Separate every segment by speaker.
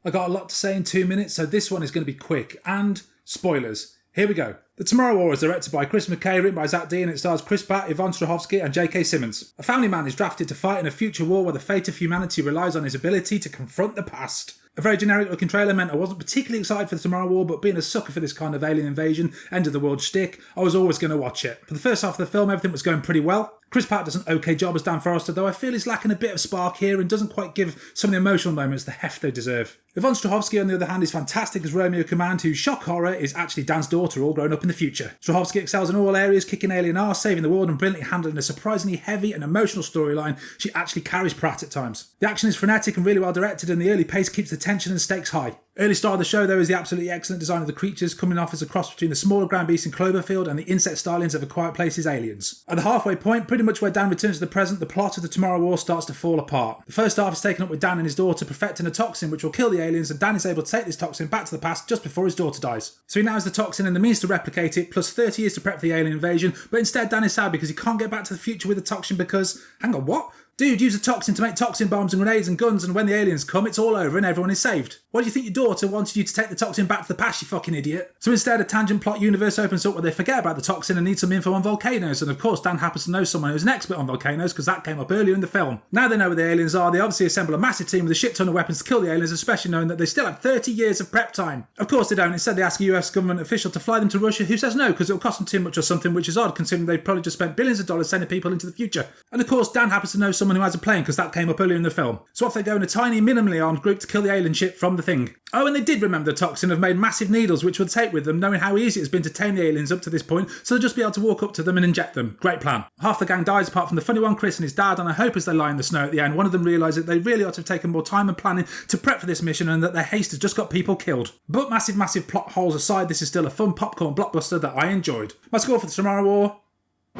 Speaker 1: I got a lot to say in 2 minutes, so this one is going to be quick. And spoilers. Here we go. The Tomorrow War is directed by Chris McKay, written by Zach D, and it stars Chris Pratt, Yvonne Strahovski, and J.K. Simmons. A family man is drafted to fight in a future war where the fate of humanity relies on his ability to confront the past. A very generic looking trailer meant I wasn't particularly excited for the Tomorrow War, but being a sucker for this kind of alien invasion, end of the world shtick, I was always going to watch it. For the first half of the film, everything was going pretty well. Chris Pratt does an okay job as Dan Forrester, though I feel he's lacking a bit of spark here and doesn't quite give some of the emotional moments the heft they deserve. Yvonne Strahovski, on the other hand, is fantastic as Romeo Command, whose shock horror is actually Dan's daughter, all grown up in the future. Strahovski excels in all areas, kicking alien arse, saving the world, and brilliantly handling a surprisingly heavy and emotional storyline. She actually carries Pratt at times. The action is frenetic and really well directed, and the early pace keeps the tension and stakes high. Early star of the show, though, is the absolutely excellent design of the creatures, coming off as a cross between the smaller ground beasts in Cloverfield and the insect starlings of A Quiet Place's aliens. At the halfway point, pretty much where Dan returns to the present, the plot of the Tomorrow War starts to fall apart. The first half is taken up with Dan and his daughter perfecting a toxin which will kill the aliens, and Dan is able to take this toxin back to the past just before his daughter dies. So he now has the toxin and the means to replicate it, plus 30 years to prep for the alien invasion, but instead Dan is sad because he can't get back to the future with the toxin because... hang on, what? Dude, use a toxin to make toxin bombs and grenades and guns, and when the aliens come, it's all over and everyone is saved. Why do you think your daughter wanted you to take the toxin back to the past, you fucking idiot? So instead, a tangent plot universe opens up where they forget about the toxin and need some info on volcanoes, and of course Dan happens to know someone who's an expert on volcanoes because that came up earlier in the film. Now they know where the aliens are, they obviously assemble a massive team with a shit ton of weapons to kill the aliens, especially knowing that they still have 30 years of prep time. Of course they don't, instead they ask a US government official to fly them to Russia, who says no because it'll cost them too much or something, which is odd considering they've probably just spent billions of dollars sending people into the future. And of course Dan happens to know someone who has a plane because that came up earlier in the film. So off they go in a tiny, minimally armed group to kill the alien ship from the thing. Oh, and they did remember the toxin, have made massive needles which will take with them, knowing how easy it's been to tame the aliens up to this point, so they'll just be able to walk up to them and inject them. Great plan. Half the gang dies apart from the funny one, Chris and his dad, and I hope as they lie in the snow at the end, one of them realise that they really ought to have taken more time and planning to prep for this mission and that their haste has just got people killed. But massive plot holes aside, this is still a fun popcorn blockbuster that I enjoyed. My score for the Tomorrow War,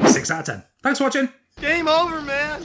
Speaker 1: 6 out of 10. Thanks for watching.
Speaker 2: Game over, man.